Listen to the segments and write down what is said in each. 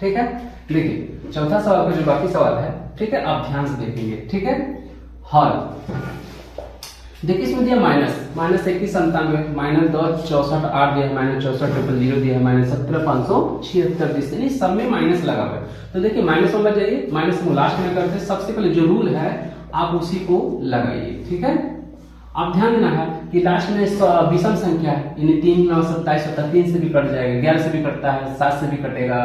ठीक है। देखिए चौथा सवाल का जो बाकी सवाल है, ठीक है, आप ध्यान से देखेंगे, ठीक है। हल देखिए इसमें दिया -2197, -10 64 8 दिया है, -64 000 दिया है, -17 576 दिया है, सब में माइनस लगा हुआ है। तो देखिए माइनस में जाइए, माइनस को लास्ट में करते हैं। सबसे पहले जो रूल है आप उसी को लगाइए, ठीक है। आप ध्यान देना है कि लास्ट में विषम संख्या है, यानी 3 9 27 होता है, 3 से भी कट जाएगा, 11 से भी कटता है, 7 से भी कटेगा,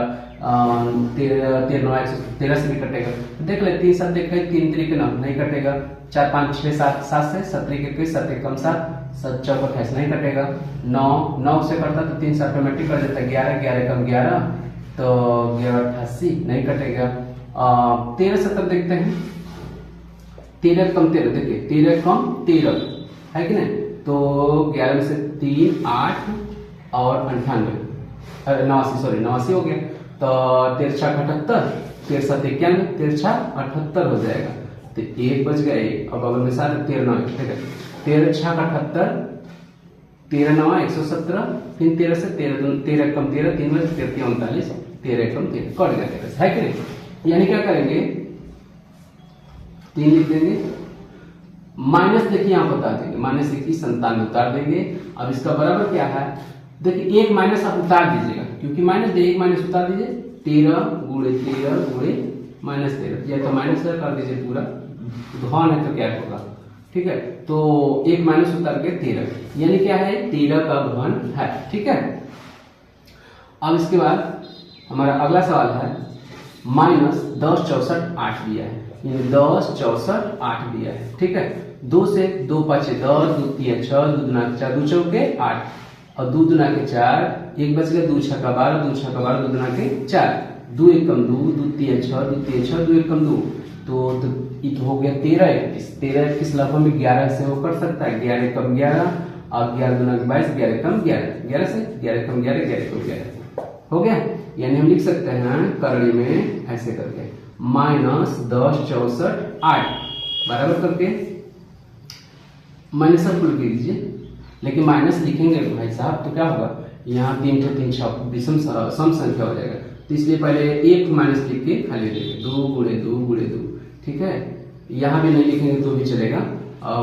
13 9 113 से भी कटेगा। तो देख ले 3 7 देख 3 3 9 नहीं कटेगा, 4 5 6 7 7 से 17 के 7 1 7 7 4 28 नहीं कटेगा, 9 9 से कटता तो 3 से ऑटोमेटिक कर देता है, 11 11 कम 11 तो 11 88 नहीं कटेगा। 13 से तब देखते हैं, 13 कम 13 देखिए 13 कम 13 है कि नहीं, तो 11 में से 3 8 और 98 89 हो गया। तो 13 6 78 13 7 91 13 6 78 हो जाएगा, तो एक बच गए। अब बगल में 7 13 9 ठीक है, 13 6 78 13 9 117, फिर 13 से 13 कम 13 3 बजे 13 39 13 कम 13 कट गया 13 है कि नहीं। यानी क्या करेंगे 3 लिख देंगे, माइनस देखिए यहाँ बता देंगे, -2197 उतार देंगे। अब इसका बराबर क्या है, देखिए एक माइनस आप उतार दीजिएगा, क्योंकि माइनस एक माइनस उतार दीजिए, 13 गुणे -13 या तो माइनस कर दीजिए पूरा, धन है तो क्या होगा, ठीक है। तो एक माइनस उतार के 13, यानी क्या है 13 का घन है, ठीक है। अब इसके बाद हमारा अगला सवाल है -10 64 8 दिया है, यानी 10 64 8 दिया है, ठीक है। 2 से 2 5 10 2 3 6 2 दूना 4 2 चौके 8 और 2 दूना के 4 एक बच गया, 2 6 का 12 2 6 का 12 2 दूना के 4 2 1 कम 2 2 3 6 2 3 6 2 1 कम 2 तो ये तो हो गया 13 31 लगभग में 11 से वो कर सकता है, 11 कम 11 और 11 दूना 22 11 कम 11 11 से 11 कम 11 11 कम 11 हो गया। यानी हम लिख सकते हैं करड़ी में ऐसे करके -10 64 8 बराबर करके माइनस सब लिख दीजिए, लेकिन माइनस लिखेंगे भाई साहब तो क्या होगा, यहाँ 3 3 6 विषम सम संख्या हो जाएगा, तो इसलिए पहले एक माइनस लिख के खाली देंगे 2 गुणे 2 ठीक है। यहाँ भी नहीं लिखेंगे तो भी चलेगा,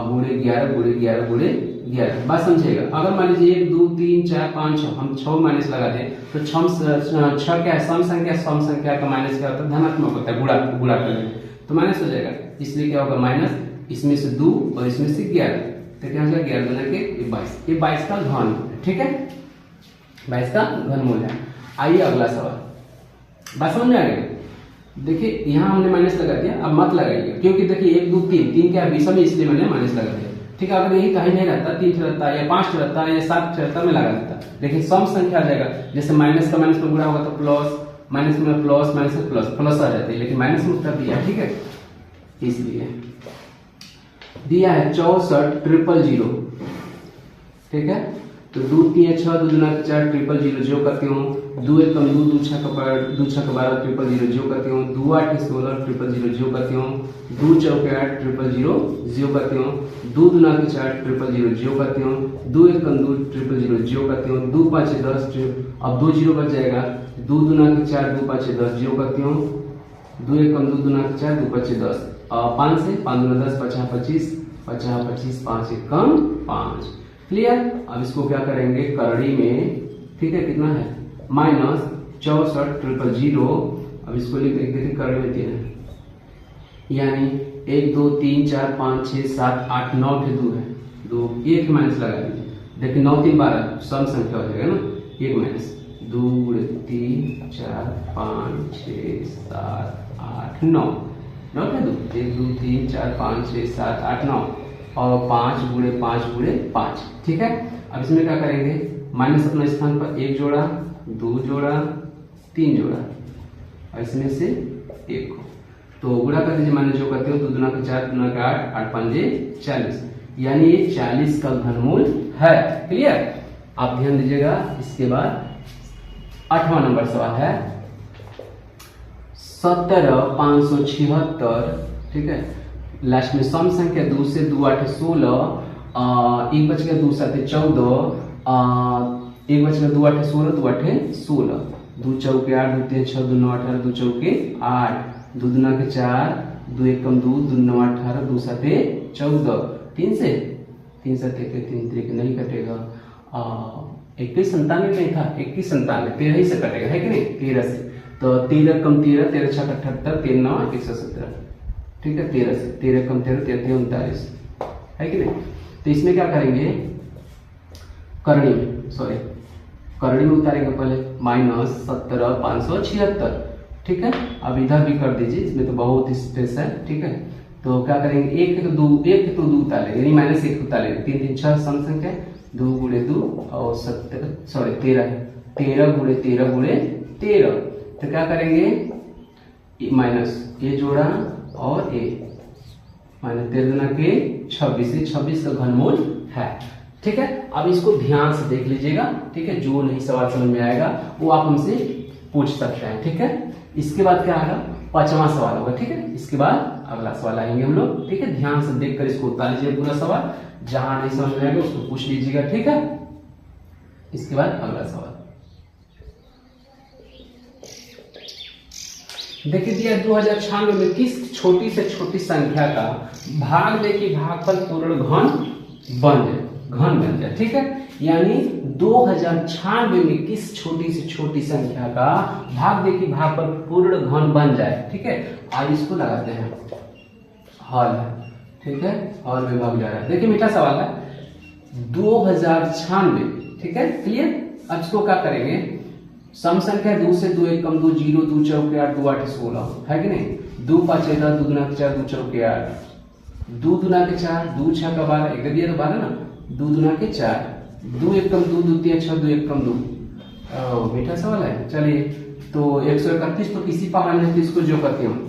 गुणे 11 गुणे 11 गुणे 11 बात समझिएगा। अगर मान लीजिए 1 2 3 4 5 6 हम 6 माइनस लगा दें तो 6 क्या है सम संख्या का माइनस क्या होता है, धनात्मक होता है, गुणा करेंगे तो माइनस हो जाएगा, इसलिए क्या होगा माइनस इसमें से 2 और इसमें से 11 तो क्या हो जाएगा 11 गुना के 22, ये 22 का घन, ठीक है, 22 का घनमूल है। आइए अगला सवाल, बात समझ में आ गई। देखिए यहाँ हमने माइनस लगा दिया, अब मत लगाइए, क्योंकि देखिए 1 2 3 क्या विषम है इसलिए मैंने माइनस लगा दिया, ठीक है। अगर यही कहीं नहीं रहता 3 रहता या 5 रहता या 7 रहता मैं लगा देता, लेकिन सम संख्या आ जाएगा, जैसे माइनस का माइनस में गुणा होगा तो प्लस, माइनस में प्लस, माइनस में प्लस आ जाती है, लेकिन माइनस में उत्तर दिया, ठीक है। इसलिए दिया है 64 000, ठीक है। तो 2 3 6 2 दूना 4 000 जो करती हूँ, 2 1 कम 2 2 6 का 12 2 6 का 12 000 जो करती हूँ, 2 8 16 000 जो करती हूँ, 2 चौके 8 000 जो करती हूँ, 2 दूना के 4 000 जो करती हूँ, 2 1 कम 2 000 जो करती हूँ, 2 5 10 अब 2 0 बच जाएगा, 2 दूना के 4 2 5 10 जो करती हूँ, 2 1 कम 2 दूना के 4 2 5 10 5 से 5 दूना 10 50 25 50 25 5 1 कम 5, क्लियर। अब इसको क्या करेंगे करड़ी में, ठीक है, कितना है -64 000, अब इसको लिख देते करड़ी में 3 है, यानी 1 2 3 4 5 6 7 8 9 के 2 है, 2 1 माइनस लगा दीजिए, देखिए 9 3 12 सम संख्या हो जाएगा ना, 1 माइनस 2 3 4 5 6 7 8 9 9 के 2 1 2 3 4 5 6 7 8 9 और 5 गुणे 5, ठीक है। अब इसमें क्या करेंगे, माइनस अपने स्थान पर 1 जोड़ा 2 जोड़ा 3 जोड़ा और इसमें से 1 को तो गुणा कर दीजिए, माइनस जो करते हो 2 दूना के 4 दूना के 8 8 5 40, यानी ये 40 का घनमूल है, क्लियर। आप ध्यान दीजिएगा। इसके बाद 8वां नंबर सवाल है 17 576, ठीक है। लास्ट में सम संख्या 2 से 2 8 16, एक बच गया 2 7 14, एक बच गया 2 8 16 2 8 16, दो चौके 8, 2 3 6, 2 9 18, 2 चौके 8, 2 दूना के 4, 2 1 कम 2, 2 9 18, 2 7 14, 3 से 3 7 1 3 3 नहीं कटेगा, 21 97 नहीं था, 21 97 13 ही से कटेगा, है कि नहीं, 13 से। तो 13 कम 13, 13 6 78, 13 9 117, ठीक है, 13 से 13 कम 13, 13 39, है कि नहीं। तो इसमें क्या करेंगे, करनी में उतारेंगे पहले, -17 576, ठीक है। अब इधर भी कर दीजिए, इसमें तो बहुत स्पेस है, ठीक है। तो क्या करेंगे, एक तो दो उतारेंगे, यानी -1 उतारेंगे, 3 3 6 सम संख्या, 2 गुणे 2 और 13 गुणे 13 गुणे 13। तो क्या करेंगे, माइनस ये जोड़ा और ए, -13 गुना के 26 का घनमूल है, ठीक है। अब इसको ध्यान से देख लीजिएगा, ठीक है, जो नहीं सवाल समझ में आएगा वो आप हमसे पूछ सकते हैं, ठीक है। इसके बाद क्या आएगा, 5वां सवाल होगा, ठीक है। इसके बाद अगला सवाल आएंगे हम लोग, ठीक है। ध्यान से देखकर इसको उतार लीजिए पूरा सवाल, जहां नहीं समझ में आएगा उसको पूछ लीजिएगा, ठीक है। इसके बाद अगला सवाल देखिए, दिया 2096 में किस छोटी से छोटी संख्या का भाग दे कि भागफल पूर्ण घन बन जाए, ठीक है। यानी 2096 में किस छोटी से छोटी संख्या का भाग दे कि भागफल पूर्ण घन बन जाए, ठीक है। आज इसको लगाते हैं, हल है, ठीक है, हल में भाग जा रहा है। देखिए मीठा सवाल है, 2096, ठीक है, क्लियर। अब इसको क्या करेंगे, सम संख्या 2 से 2 1 कम 2 0, 2 चौके 8, 2 8 16, है कि नहीं। 2 5 10, 2 दूना के 4, 2 चौके 8, 2 दूना के 4, 2 6 का 12, एक दिया तो 12 ना, 2 दूना के 4, 2 1 कम 2, 2 3 6, 2 1 कम 2। मीठा सवाल है, चलिए। तो 131 तो किसी पावर नहीं, तो इसको जो करते हम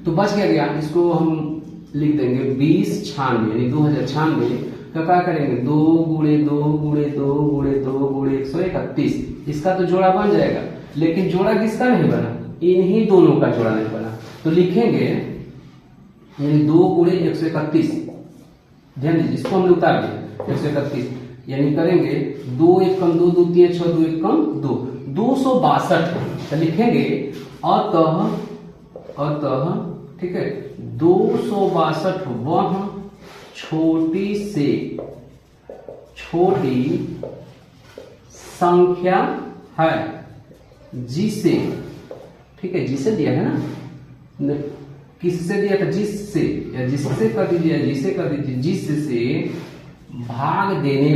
तो बच गया, इसको हम लिख देंगे 2096, यानी 2096 का क्या करेंगे, 2 गुणे 2 गुणे 2 गुणे 2 गुणे 131, इसका तो जोड़ा बन जाएगा, लेकिन जोड़ा किसका नहीं बना, इन्हीं दोनों का जोड़ा नहीं बना। तो लिखेंगे यानी 2 गुणे 131, ध्यान दीजिए, इसको हमने उतार दिया 131, यानी करेंगे 2 1 कम 2, 2 3 6, 2 1 कम 2, 262। तो लिखेंगे अतः, ठीक है, 262 वह छोटी से छोटी संख्या है जिसे, ठीक है, जिसे दिया है ना, किससे दिया था, जिससे, या जिससे कर दीजिए, जिसे कर दीजिए, जिससे भाग देने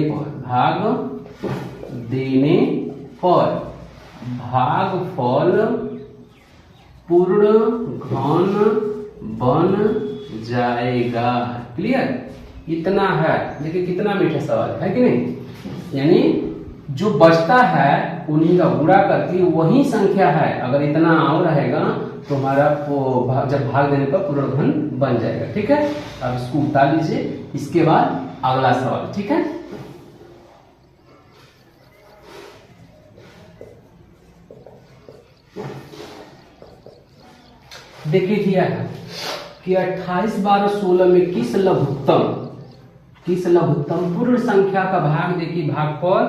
पर भागफल पूर्ण घन बन जाएगा, क्लियर। इतना है, देखिए कितना मीठा सवाल है कि नहीं। यानी जो बचता है उन्हीं का गुणा करके वही संख्या है, अगर इतना और रहेगा तो हमारा जब भाग देने पर पूर्ण घन बन जाएगा, ठीक है। अब इसको उतार लीजिए, इसके बाद अगला सवाल, ठीक है। देखिए दिया है कि 28 12 16 में किस लघुत्तम पूर्ण संख्या का भाग दे कि भागफल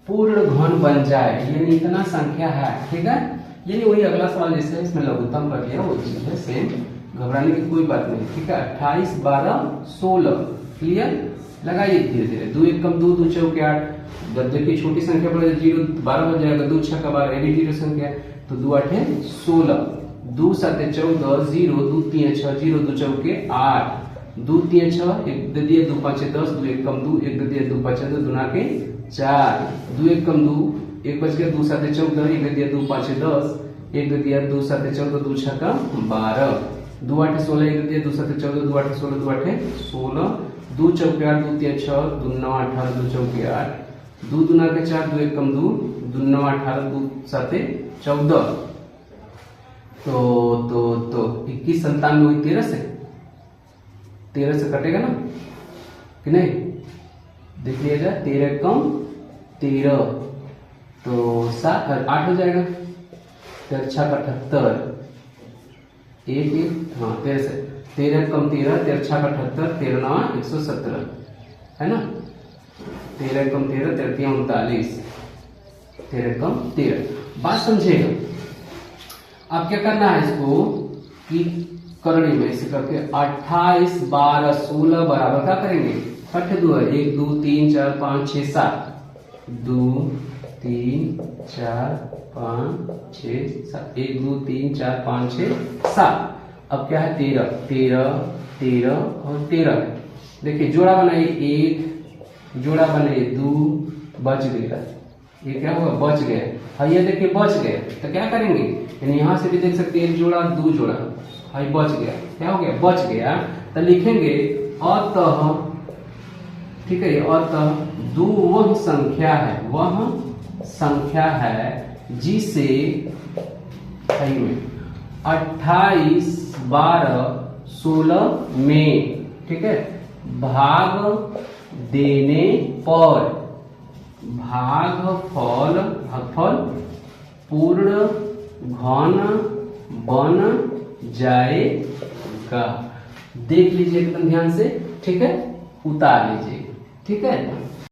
पूर्ण घन बन जाए, यानी इतना संख्या है, ठीक है। यानी वही अगला सवाल जैसे इसमें लघुत्तम कर दिया वो चीज है, सेम, घबराने की कोई बात नहीं, ठीक है। 28 12 16, क्लियर। लगाइए धीरे धीरे, 2 1 कम 2, 2 चौके 8, जब देखिए छोटी संख्या पड़े 0 12 बन जाएगा, 2 6 का 12, ये भी 0 संख्या, तो 2 8 16, 2 7 14, 0 2 3 6, 0 2 चौके 8, 2 3 6, 1 दे दिया, 2 5 10, 2 1 कम 2, 1 दे दिया, 2 5 2 दुना के 4, 2 1 कम 2, 1 बच गया, 2 7 14, 1 दे दिया, 2 5 10, 1 दे दिया, 2 7 14, 2 6 का 12, 2 8 16, 1 दे दिया, 2 7 14, 2 8 16, 2 8 16, 2 चौके 8, 2 3 6, 2 9 18, 2 चौके 8, 2 दुना के 4, 2 1 कम 2, 2 9 18, 2 7 14। तो 21 97 हुई 13 से कटेगा ना कि नहीं, देख लिया जाए, 13 कम 13, तो 7 8 हो जाएगा, 13 6 78, 1 1, हाँ 13 से 13 कम 13, 13 6 78, 13 9 117, है ना। 13 कम 13, 13 39, 13 कम 13, बात समझेगा। अब क्या करना है इसको कि करने में इसे करके 28 12 16 बराबर क्या करेंगे, कट्ठे दो है, 1 2 3 4 5 6 7, 2 3 4 5 6 7, 1 2 3 4 5 6 7। अब क्या है 13 13 13 और 13। देखिए जोड़ा बनाइए, 1 जोड़ा बनाइए, 2 बच गया, ये क्या हुआ बच गया। हाँ ये देखिए बच गया, तो क्या करेंगे, यानी यहां से भी देख सकते हैं 1 जोड़ा 2 जोड़ा, हाँ बच गया, क्या हो गया बच गया। तो लिखेंगे अतः, ठीक है, अतः 2 वह संख्या है, वह संख्या है जिसे 28 12 16 में, ठीक है, भाग देने पर भागफल पूर्ण घन बन जाएगा। देख लीजिए एकदम ध्यान से, ठीक है, उतार लीजिए, ठीक है।